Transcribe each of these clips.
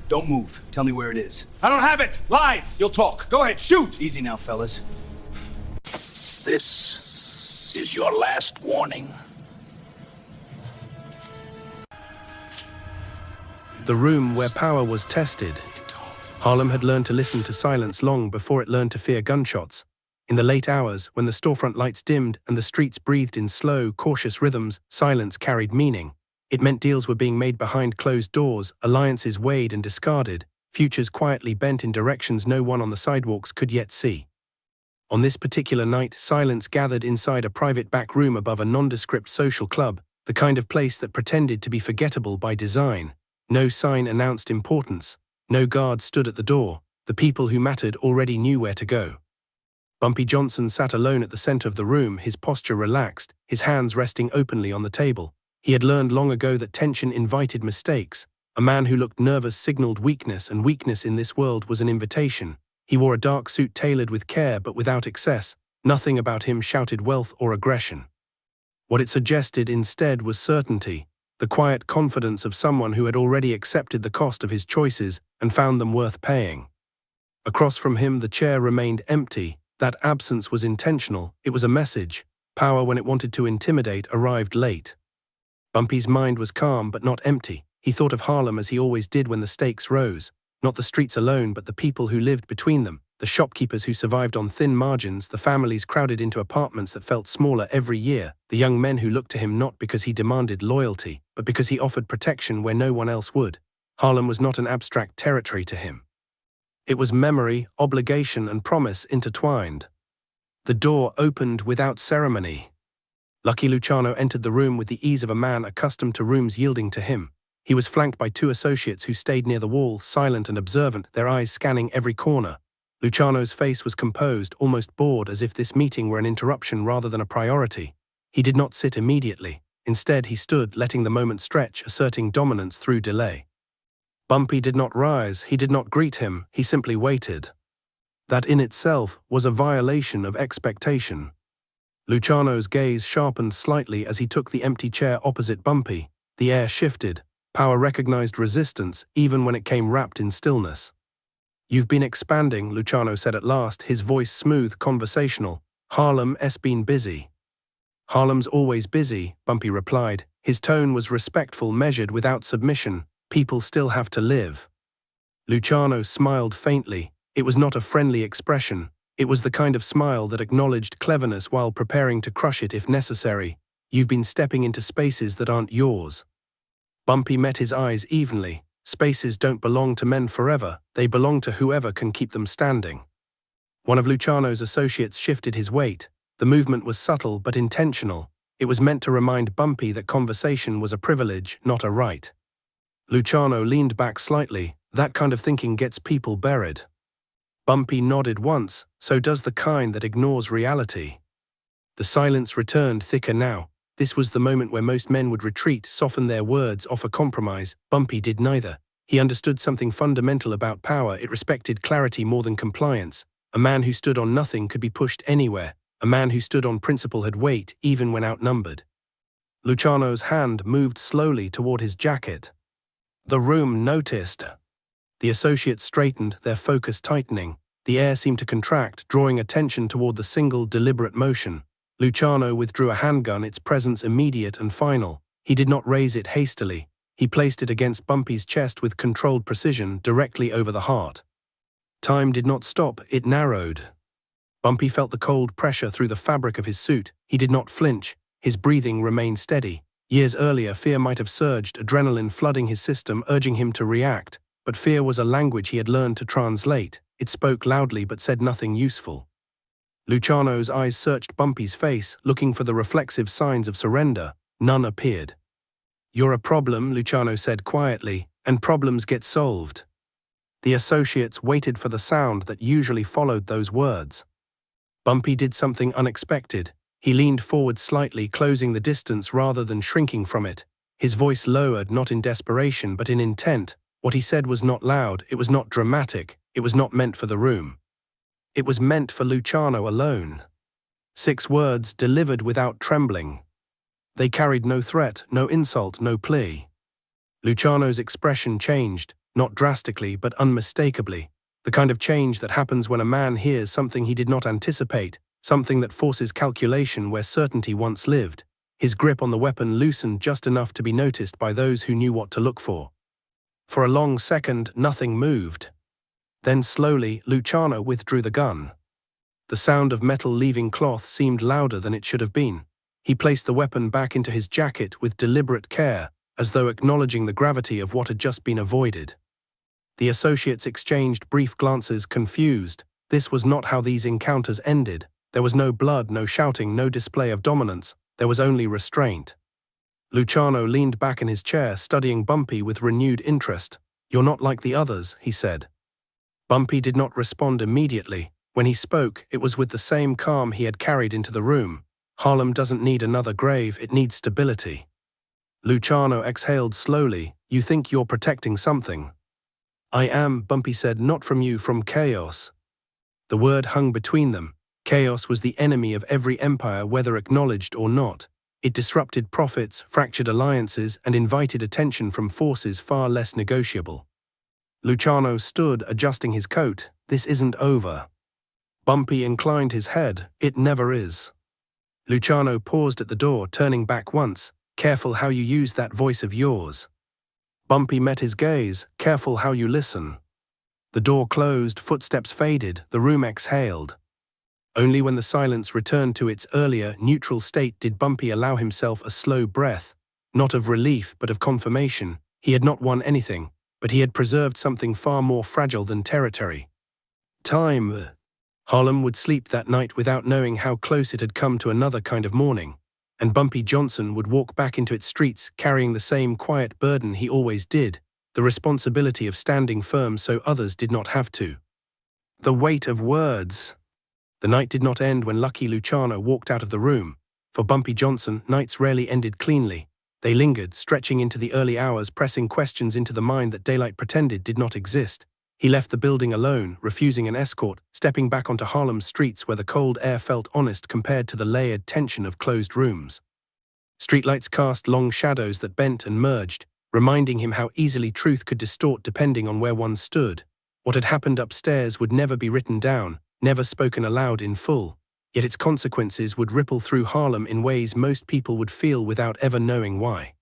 Don't move. Tell me where it is. I don't have it! Lies! You'll talk. Go ahead, shoot! Easy now, fellas. This is your last warning. The room where power was tested. Harlem had learned to listen to silence long before it learned to fear gunshots. In the late hours, when the storefront lights dimmed and the streets breathed in slow, cautious rhythms, silence carried meaning. It meant deals were being made behind closed doors, alliances weighed and discarded, futures quietly bent in directions no one on the sidewalks could yet see. On this particular night, silence gathered inside a private back room above a nondescript social club, the kind of place that pretended to be forgettable by design. No sign announced importance. No guard stood at the door. The people who mattered already knew where to go. Bumpy Johnson sat alone at the center of the room, his posture relaxed, his hands resting openly on the table. He had learned long ago that tension invited mistakes. A man who looked nervous signaled weakness, and weakness in this world was an invitation. He wore a dark suit tailored with care but without excess. Nothing about him shouted wealth or aggression. What it suggested instead was certainty, the quiet confidence of someone who had already accepted the cost of his choices and found them worth paying. Across from him, the chair remained empty. That absence was intentional. It was a message. Power, when it wanted to intimidate, arrived late. Bumpy's mind was calm but not empty. He thought of Harlem as he always did when the stakes rose. Not the streets alone, but the people who lived between them, the shopkeepers who survived on thin margins, the families crowded into apartments that felt smaller every year, the young men who looked to him not because he demanded loyalty, but because he offered protection where no one else would. Harlem was not an abstract territory to him. It was memory, obligation, and promise intertwined. The door opened without ceremony. Lucky Luciano entered the room with the ease of a man accustomed to rooms yielding to him. He was flanked by two associates who stayed near the wall, silent and observant, their eyes scanning every corner. Luciano's face was composed, almost bored, as if this meeting were an interruption rather than a priority. He did not sit immediately. Instead, he stood, letting the moment stretch, asserting dominance through delay. Bumpy did not rise, he did not greet him, he simply waited. That in itself was a violation of expectation. Luciano's gaze sharpened slightly as he took the empty chair opposite Bumpy. The air shifted. Power recognized resistance, even when it came wrapped in stillness. "You've been expanding," Luciano said at last, his voice smooth, conversational. "Harlem's been busy." "Harlem's always busy," Bumpy replied. His tone was respectful, measured, without submission. "People still have to live." Luciano smiled faintly. It was not a friendly expression. It was the kind of smile that acknowledged cleverness while preparing to crush it if necessary. "You've been stepping into spaces that aren't yours." Bumpy met his eyes evenly. Spaces don't belong to men forever. They belong to whoever can keep them standing. One of Luciano's associates shifted his weight. The movement was subtle but intentional. It was meant to remind Bumpy that conversation was a privilege, not a right. Luciano leaned back slightly. That kind of thinking gets people buried. Bumpy nodded once. So does the kind that ignores reality. The silence returned, thicker now. This was the moment where most men would retreat, soften their words, offer compromise. Bumpy did neither. He understood something fundamental about power. It respected clarity more than compliance. A man who stood on nothing could be pushed anywhere. A man who stood on principle had weight, even when outnumbered. Luciano's hand moved slowly toward his jacket. The room noticed. The associates straightened, their focus tightening. The air seemed to contract, drawing attention toward the single, deliberate motion. Luciano withdrew a handgun, its presence immediate and final. He did not raise it hastily. He placed it against Bumpy's chest with controlled precision, directly over the heart. Time did not stop, it narrowed. Bumpy felt the cold pressure through the fabric of his suit. He did not flinch. His breathing remained steady. Years earlier, fear might have surged, adrenaline flooding his system, urging him to react. But fear was a language he had learned to translate. It spoke loudly but said nothing useful. Luciano's eyes searched Bumpy's face, looking for the reflexive signs of surrender. None appeared. "You're a problem," Luciano said quietly, "and problems get solved." The associates waited for the sound that usually followed those words. Bumpy did something unexpected. He leaned forward slightly, closing the distance rather than shrinking from it. His voice lowered, not in desperation, but in intent. What he said was not loud, it was not dramatic, it was not meant for the room. It was meant for Luciano alone. 6 words delivered without trembling. They carried no threat, no insult, no plea. Luciano's expression changed, not drastically but unmistakably, the kind of change that happens when a man hears something he did not anticipate, something that forces calculation where certainty once lived. His grip on the weapon loosened just enough to be noticed by those who knew what to look for. For a long second, nothing moved. Then slowly, Luciano withdrew the gun. The sound of metal leaving cloth seemed louder than it should have been. He placed the weapon back into his jacket with deliberate care, as though acknowledging the gravity of what had just been avoided. The associates exchanged brief glances, confused. This was not how these encounters ended. There was no blood, no shouting, no display of dominance. There was only restraint. Luciano leaned back in his chair, studying Bumpy with renewed interest. "You're not like the others," he said. Bumpy did not respond immediately. When he spoke, it was with the same calm he had carried into the room. "Harlem doesn't need another grave, it needs stability." Luciano exhaled slowly. "You think you're protecting something?" "I am," Bumpy said, "not from you, from chaos." The word hung between them. Chaos was the enemy of every empire, whether acknowledged or not. It disrupted profits, fractured alliances, and invited attention from forces far less negotiable. Luciano stood, adjusting his coat. "This isn't over." Bumpy inclined his head. "It never is." Luciano paused at the door, turning back once. "Careful how you use that voice of yours." Bumpy met his gaze. "Careful how you listen." The door closed, footsteps faded, the room exhaled. Only when the silence returned to its earlier, neutral state did Bumpy allow himself a slow breath, not of relief but of confirmation. He had not won anything, but he had preserved something far more fragile than territory. Time. Harlem would sleep that night without knowing how close it had come to another kind of morning, and Bumpy Johnson would walk back into its streets carrying the same quiet burden he always did, the responsibility of standing firm so others did not have to. The weight of words. The night did not end when Lucky Luciano walked out of the room. For Bumpy Johnson, nights rarely ended cleanly. They lingered, stretching into the early hours, pressing questions into the mind that daylight pretended did not exist. He left the building alone, refusing an escort, stepping back onto Harlem's streets where the cold air felt honest compared to the layered tension of closed rooms. Streetlights cast long shadows that bent and merged, reminding him how easily truth could distort depending on where one stood. What had happened upstairs would never be written down, never spoken aloud in full, yet its consequences would ripple through Harlem in ways most people would feel without ever knowing why.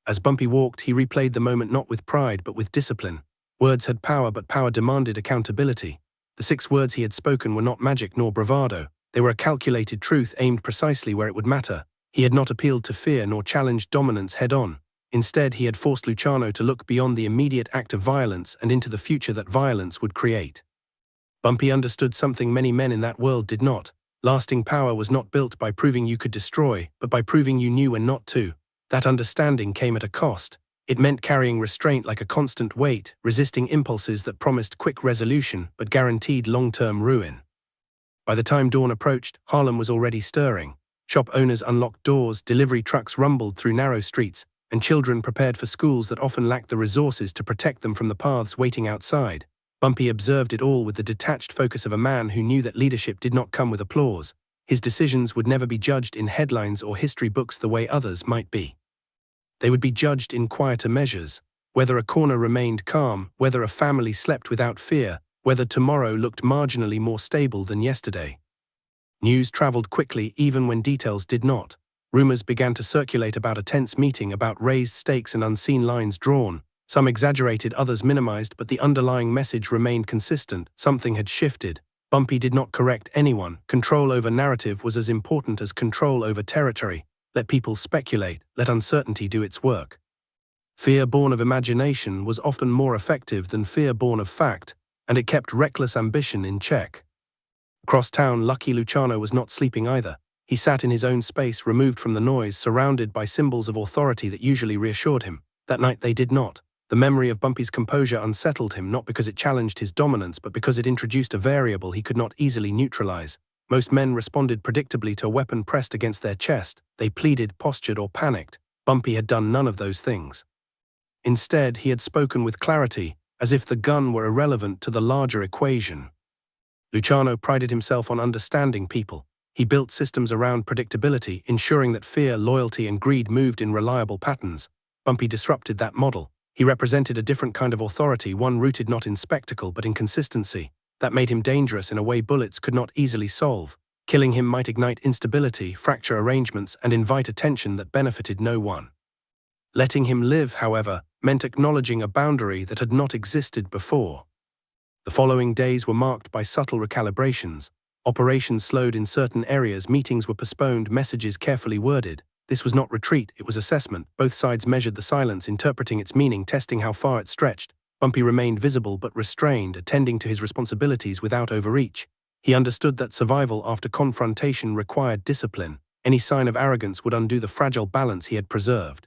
As Bumpy walked, he replayed the moment not with pride but with discipline. Words had power, but power demanded accountability. The 6 words he had spoken were not magic nor bravado. They were a calculated truth aimed precisely where it would matter. He had not appealed to fear nor challenged dominance head-on. Instead, he had forced Luciano to look beyond the immediate act of violence and into the future that violence would create. Bumpy understood something many men in that world did not. Lasting power was not built by proving you could destroy, but by proving you knew when not to. That understanding came at a cost. It meant carrying restraint like a constant weight, resisting impulses that promised quick resolution but guaranteed long-term ruin. By the time dawn approached, Harlem was already stirring. Shop owners unlocked doors, delivery trucks rumbled through narrow streets, and children prepared for schools that often lacked the resources to protect them from the paths waiting outside. Bumpy observed it all with the detached focus of a man who knew that leadership did not come with applause. His decisions would never be judged in headlines or history books the way others might be. They would be judged in quieter measures, whether a corner remained calm, whether a family slept without fear, whether tomorrow looked marginally more stable than yesterday. News traveled quickly even when details did not. Rumors began to circulate about a tense meeting, about raised stakes and unseen lines drawn. Some exaggerated, others minimized, but the underlying message remained consistent. Something had shifted. Bumpy did not correct anyone. Control over narrative was as important as control over territory. Let people speculate, let uncertainty do its work. Fear born of imagination was often more effective than fear born of fact, and it kept reckless ambition in check. Across town, Lucky Luciano was not sleeping either. He sat in his own space, removed from the noise, surrounded by symbols of authority that usually reassured him. That night they did not. The memory of Bumpy's composure unsettled him, not because it challenged his dominance, but because it introduced a variable he could not easily neutralize. Most men responded predictably to a weapon pressed against their chest. They pleaded, postured, or panicked. Bumpy had done none of those things. Instead, he had spoken with clarity, as if the gun were irrelevant to the larger equation. Luciano prided himself on understanding people. He built systems around predictability, ensuring that fear, loyalty, and greed moved in reliable patterns. Bumpy disrupted that model. He represented a different kind of authority, one rooted not in spectacle but in consistency, that made him dangerous in a way bullets could not easily solve. Killing him might ignite instability, fracture arrangements, and invite attention that benefited no one. Letting him live, however, meant acknowledging a boundary that had not existed before. The following days were marked by subtle recalibrations. Operations slowed in certain areas, meetings were postponed, messages carefully worded. This was not retreat, it was assessment. Both sides measured the silence, interpreting its meaning, testing how far it stretched. Bumpy remained visible but restrained, attending to his responsibilities without overreach. He understood that survival after confrontation required discipline. Any sign of arrogance would undo the fragile balance he had preserved.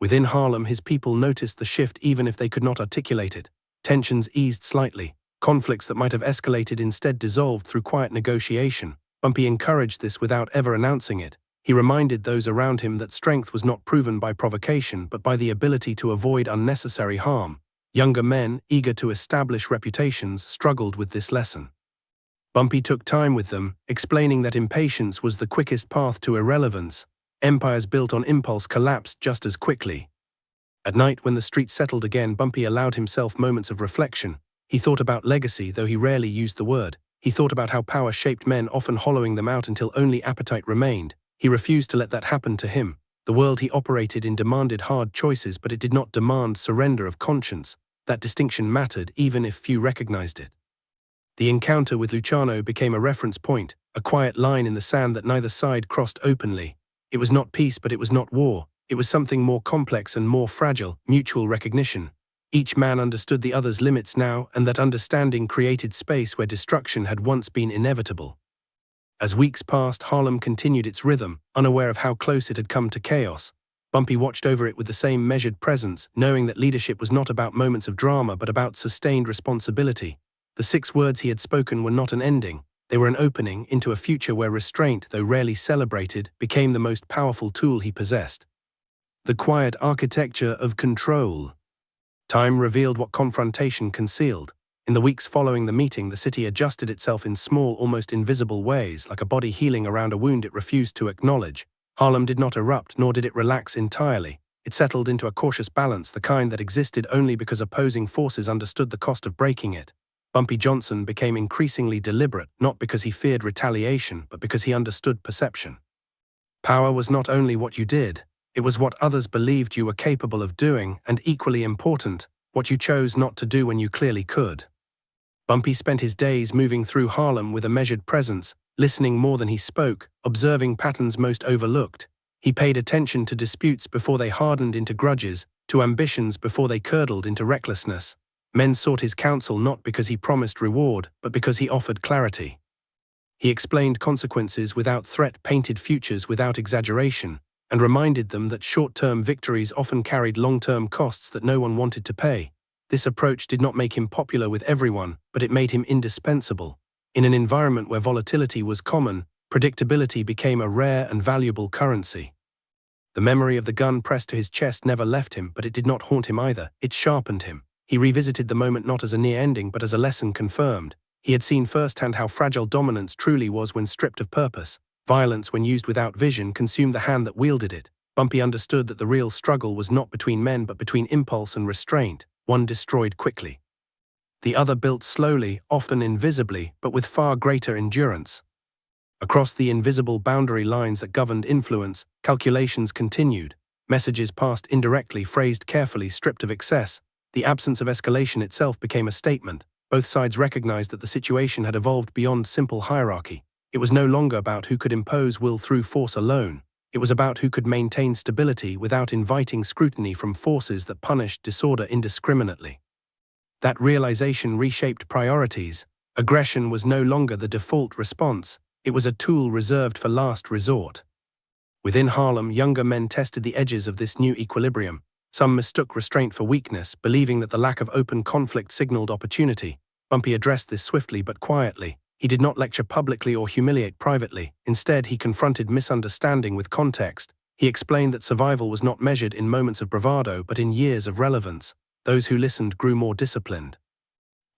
Within Harlem, his people noticed the shift even if they could not articulate it. Tensions eased slightly. Conflicts that might have escalated instead dissolved through quiet negotiation. Bumpy encouraged this without ever announcing it. He reminded those around him that strength was not proven by provocation but by the ability to avoid unnecessary harm. Younger men, eager to establish reputations, struggled with this lesson. Bumpy took time with them, explaining that impatience was the quickest path to irrelevance. Empires built on impulse collapsed just as quickly. At night, when the streets settled again, Bumpy allowed himself moments of reflection. He thought about legacy, though he rarely used the word. He thought about how power shaped men, often hollowing them out until only appetite remained. He refused to let that happen to him. The world he operated in demanded hard choices, but it did not demand surrender of conscience. That distinction mattered, even if few recognized it. The encounter with Luciano became a reference point, a quiet line in the sand that neither side crossed openly. It was not peace, but it was not war. It was something more complex and more fragile, mutual recognition. Each man understood the other's limits now, and that understanding created space where destruction had once been inevitable. As weeks passed, Harlem continued its rhythm, unaware of how close it had come to chaos. Bumpy watched over it with the same measured presence, knowing that leadership was not about moments of drama but about sustained responsibility. The 6 words he had spoken were not an ending. They were an opening into a future where restraint, though rarely celebrated, became the most powerful tool he possessed. The quiet architecture of control. Time revealed what confrontation concealed. In the weeks following the meeting, the city adjusted itself in small, almost invisible ways, like a body healing around a wound it refused to acknowledge. Harlem did not erupt, nor did it relax entirely. It settled into a cautious balance, the kind that existed only because opposing forces understood the cost of breaking it. Bumpy Johnson became increasingly deliberate, not because he feared retaliation, but because he understood perception. Power was not only what you did, it was what others believed you were capable of doing, and equally important, what you chose not to do when you clearly could. Bumpy spent his days moving through Harlem with a measured presence, listening more than he spoke, observing patterns most overlooked. He paid attention to disputes before they hardened into grudges, to ambitions before they curdled into recklessness. Men sought his counsel not because he promised reward, but because he offered clarity. He explained consequences without threat, painted futures without exaggeration, and reminded them that short-term victories often carried long-term costs that no one wanted to pay. This approach did not make him popular with everyone, but it made him indispensable. In an environment where volatility was common, predictability became a rare and valuable currency. The memory of the gun pressed to his chest never left him, but it did not haunt him either. It sharpened him. He revisited the moment not as a near ending, but as a lesson confirmed. He had seen firsthand how fragile dominance truly was when stripped of purpose. Violence, when used without vision, consumed the hand that wielded it. Bumpy understood that the real struggle was not between men but between impulse and restraint. One destroyed quickly. The other built slowly, often invisibly, but with far greater endurance. Across the invisible boundary lines that governed influence, calculations continued. Messages passed indirectly, phrased carefully, stripped of excess. The absence of escalation itself became a statement. Both sides recognized that the situation had evolved beyond simple hierarchy. It was no longer about who could impose will through force alone. It was about who could maintain stability without inviting scrutiny from forces that punished disorder indiscriminately. That realization reshaped priorities. Aggression was no longer the default response. It was a tool reserved for last resort. Within Harlem, younger men tested the edges of this new equilibrium. Some mistook restraint for weakness, believing that the lack of open conflict signaled opportunity. Bumpy addressed this swiftly but quietly. He did not lecture publicly or humiliate privately. Instead, he confronted misunderstanding with context. He explained that survival was not measured in moments of bravado, but in years of relevance. Those who listened grew more disciplined.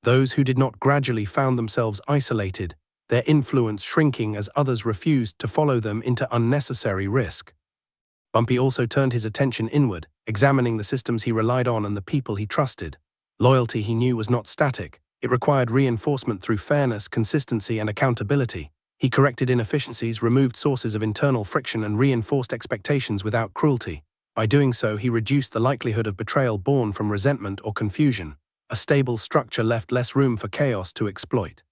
Those who did not gradually found themselves isolated, their influence shrinking as others refused to follow them into unnecessary risk. Bumpy also turned his attention inward. examining the systems he relied on and the people he trusted. Loyalty, he knew, was not static. It required reinforcement through fairness, consistency, and accountability. He corrected inefficiencies, removed sources of internal friction, and reinforced expectations without cruelty. By doing so, he reduced the likelihood of betrayal born from resentment or confusion. A stable structure left less room for chaos to exploit.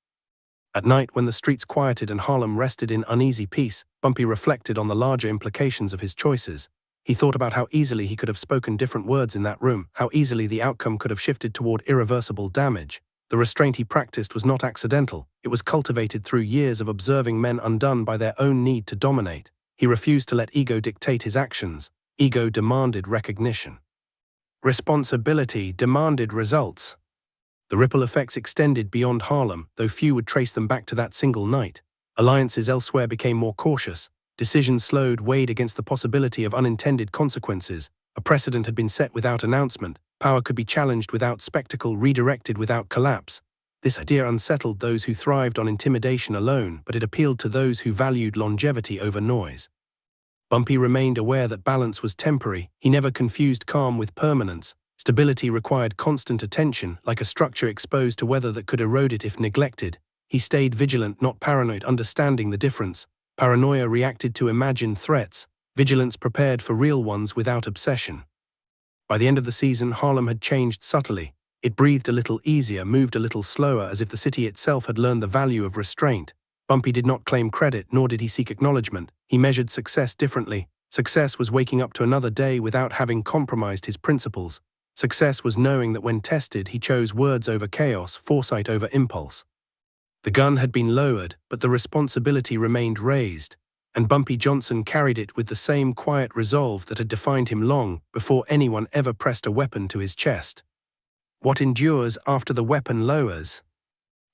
At night, when the streets quieted and Harlem rested in uneasy peace, Bumpy reflected on the larger implications of his choices. He thought about how easily he could have spoken different words in that room, how easily the outcome could have shifted toward irreversible damage. The restraint he practiced was not accidental. It was cultivated through years of observing men undone by their own need to dominate. He refused to let ego dictate his actions. Ego demanded recognition. Responsibility demanded results. The ripple effects extended beyond Harlem, though few would trace them back to that single night. Alliances elsewhere became more cautious. Decisions slowed, weighed against the possibility of unintended consequences. A precedent had been set without announcement. Power could be challenged without spectacle, redirected without collapse. This idea unsettled those who thrived on intimidation alone, but it appealed to those who valued longevity over noise. Bumpy remained aware that balance was temporary. He never confused calm with permanence. Stability required constant attention, like a structure exposed to weather that could erode it if neglected. He stayed vigilant, not paranoid, understanding the difference. Paranoia reacted to imagined threats. Vigilance prepared for real ones without obsession. By the end of the season, Harlem had changed subtly. It breathed a little easier, moved a little slower, as if the city itself had learned the value of restraint. Bumpy did not claim credit, nor did he seek acknowledgement. He measured success differently. Success was waking up to another day without having compromised his principles. Success was knowing that when tested, he chose words over chaos, foresight over impulse. The gun had been lowered, but the responsibility remained raised, and Bumpy Johnson carried it with the same quiet resolve that had defined him long before anyone ever pressed a weapon to his chest. What endures after the weapon lowers?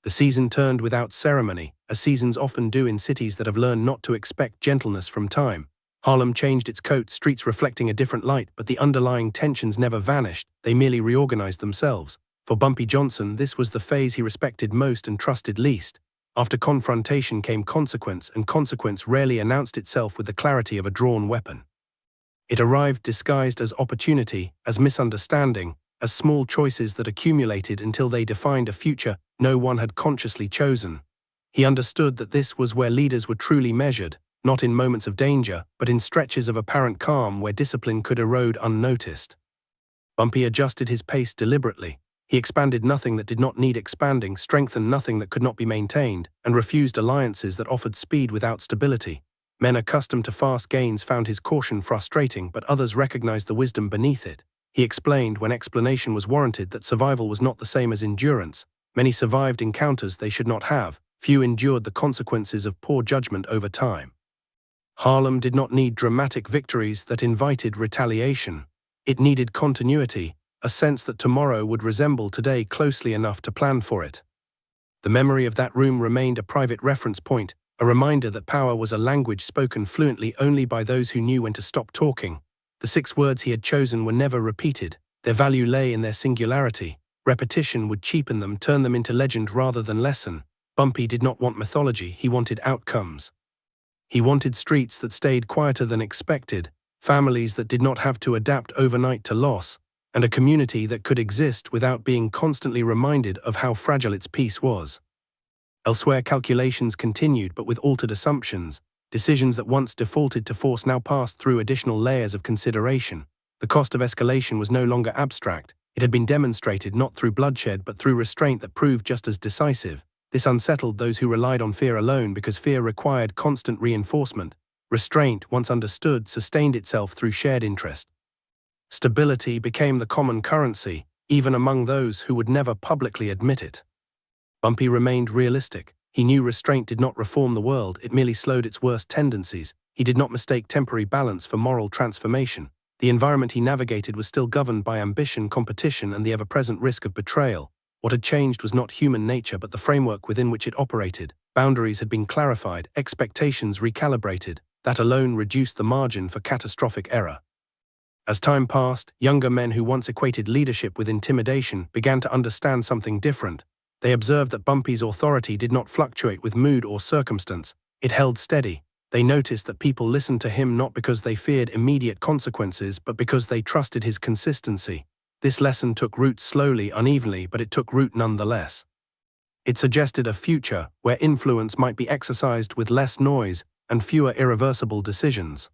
The season turned without ceremony, as seasons often do in cities that have learned not to expect gentleness from time. Harlem changed its coat, streets reflecting a different light, but the underlying tensions never vanished. They merely reorganized themselves. For Bumpy Johnson, this was the phase he respected most and trusted least. After confrontation came consequence, and consequence rarely announced itself with the clarity of a drawn weapon. It arrived disguised as opportunity, as misunderstanding, as small choices that accumulated until they defined a future no one had consciously chosen. He understood that this was where leaders were truly measured, not in moments of danger, but in stretches of apparent calm where discipline could erode unnoticed. Bumpy adjusted his pace deliberately. He expanded nothing that did not need expanding, strengthened nothing that could not be maintained, and refused alliances that offered speed without stability. Men accustomed to fast gains found his caution frustrating, but others recognized the wisdom beneath it. He explained, when explanation was warranted, that survival was not the same as endurance. Many survived encounters they should not have. Few endured the consequences of poor judgment over time. Harlem did not need dramatic victories that invited retaliation. It needed continuity, a sense that tomorrow would resemble today closely enough to plan for it. The memory of that room remained a private reference point, a reminder that power was a language spoken fluently only by those who knew when to stop talking. The 6 words he had chosen were never repeated. Their value lay in their singularity. Repetition would cheapen them, turn them into legend rather than lesson. Bumpy did not want mythology, he wanted outcomes. He wanted streets that stayed quieter than expected, families that did not have to adapt overnight to loss, and a community that could exist without being constantly reminded of how fragile its peace was. Elsewhere, calculations continued, but with altered assumptions. Decisions that once defaulted to force now passed through additional layers of consideration. The cost of escalation was no longer abstract. It had been demonstrated not through bloodshed but through restraint that proved just as decisive. This unsettled those who relied on fear alone because fear required constant reinforcement. Restraint, once understood, sustained itself through shared interest. Stability became the common currency, even among those who would never publicly admit it. Bumpy remained realistic. He knew restraint did not reform the world, it merely slowed its worst tendencies. He did not mistake temporary balance for moral transformation. The environment he navigated was still governed by ambition, competition, and the ever-present risk of betrayal. What had changed was not human nature but the framework within which it operated. Boundaries had been clarified, expectations recalibrated. That alone reduced the margin for catastrophic error. As time passed, younger men who once equated leadership with intimidation began to understand something different. They observed that Bumpy's authority did not fluctuate with mood or circumstance. It held steady. They noticed that people listened to him not because they feared immediate consequences, but because they trusted his consistency. This lesson took root slowly, unevenly, but it took root nonetheless. It suggested a future where influence might be exercised with less noise and fewer irreversible decisions.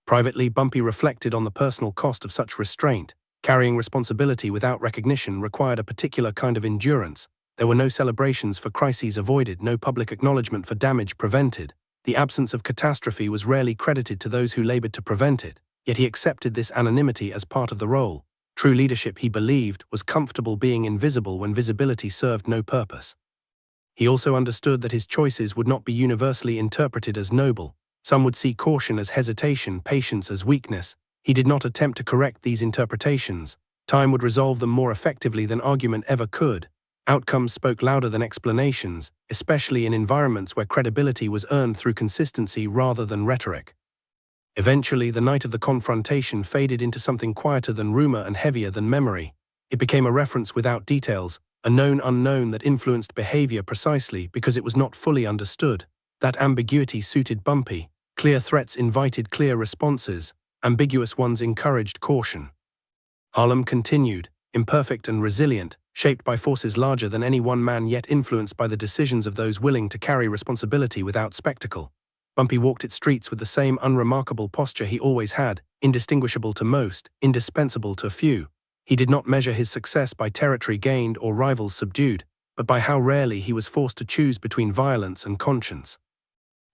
Privately, Bumpy reflected on the personal cost of such restraint. Carrying responsibility without recognition required a particular kind of endurance. There were no celebrations for crises avoided, no public acknowledgement for damage prevented. The absence of catastrophe was rarely credited to those who labored to prevent it, yet he accepted this anonymity as part of the role. True leadership, he believed, was comfortable being invisible when visibility served no purpose. He also understood that his choices would not be universally interpreted as noble. Some would see caution as hesitation, patience as weakness. He did not attempt to correct these interpretations. Time would resolve them more effectively than argument ever could. Outcomes spoke louder than explanations, especially in environments where credibility was earned through consistency rather than rhetoric. Eventually, the night of the confrontation faded into something quieter than rumor and heavier than memory. It became a reference without details, a known unknown that influenced behavior precisely because it was not fully understood. That ambiguity suited Bumpy. Clear threats invited clear responses. Ambiguous ones encouraged caution. Harlem continued, imperfect and resilient, shaped by forces larger than any one man, yet influenced by the decisions of those willing to carry responsibility without spectacle. Bumpy walked its streets with the same unremarkable posture he always had, indistinguishable to most, indispensable to few. He did not measure his success by territory gained or rivals subdued, but by how rarely he was forced to choose between violence and conscience.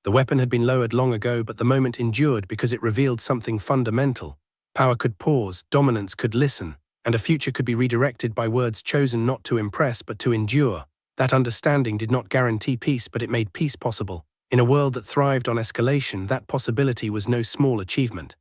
The weapon had been lowered long ago, but the moment endured because it revealed something fundamental. Power could pause, dominance could listen, and a future could be redirected by words chosen not to impress but to endure. That understanding did not guarantee peace, but it made peace possible. In a world that thrived on escalation, that possibility was no small achievement.